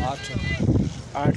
8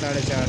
4.5.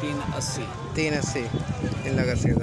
380. 380.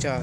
4.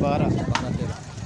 12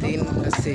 380.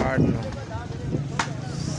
8-9.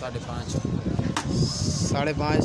5.5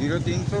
0300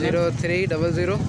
0300.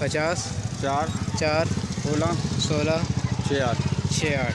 50 4 16 68.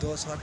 260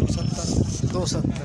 270. 270.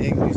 1-20.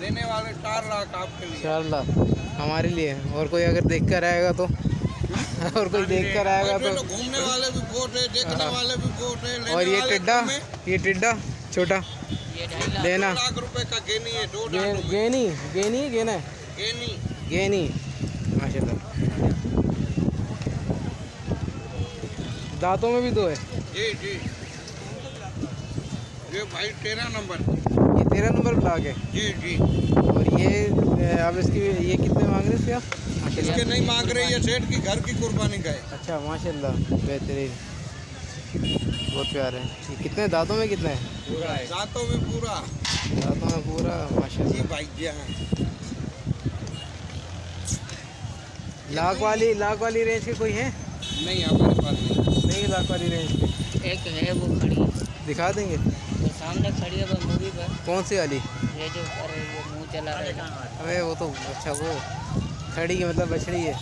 देने वाले 4 लाख आपके लिए। 4 लाख हमारे लिए। और कोई अगर देख कर आएगा तो और कोई देख कर आएगा तो घूमने वाले भी बहुत है, देखने वाले भी बहुत है। और ये टिड्डा छोटा लेना 2 लाख रुपए का गेनी है। 2 लाख गेनी गेना है गेनी माशाल्लाह। दांतों में भी 2 है। जी जी, ये भाई 13 नंबर। ये 13 नंबर ब्लॉक है। जी जी। और ये अब इसकी ये कितने मांग रहे हैं इसके आप? इसके नहीं मांग रहे, ये सेठ की घर की कुर्बानी का है। अच्छा माशाल्लाह बेहतरीन, बहुत प्यारे हैं। ये कितने दांतों में कितने हैं? दांतों में पूरा माशाल्लाह। जी भाई जी हाँ। लाख वाली रेंज के कोई है? नहीं हमारे पास नहीं है लाख वाली रेंज के। एक है वो खड़ी, दिखा देंगे। वो सामने खड़ी है वो मूवी पर। कौन सी वाली? ये जो अरे ये मुंह चला रहा है। अबे वो तो अच्छा वो खड़ी है मतलब बछड़ी है।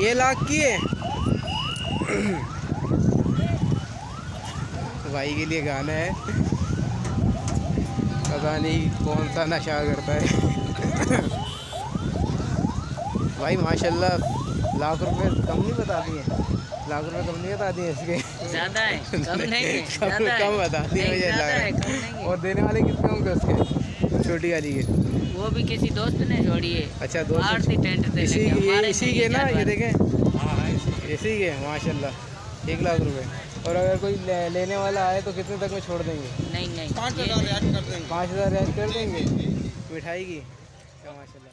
ये लाख की है। भाई के लिए गाना है, पता नहीं कौन सा नशा करता है। भाई माशाल्लाह लाख रुपए कम नहीं बता दिए, लाख रुपए कम नहीं बता दिए इसके। ज़्यादा है, कम नहीं है, कम बता दिए मुझे लग रहा है। और देने वाले कितने होंगे उसके छोटी वाली के? वो भी किसी दोस्त ने छोड़ी है। अच्छा दोस्त आरती टेंट से इसी लेके हमारे इसी के ना, ये देखें इसी के माशाल्लाह 1 लाख रुपए। और अगर कोई लेने वाला आए तो कितने तक में छोड़ देंगे? नहीं 5,000 रियायत कर देंगे। 5,000 रियायत कर देंगे मिठाई की। अच्छा माशाल्लाह।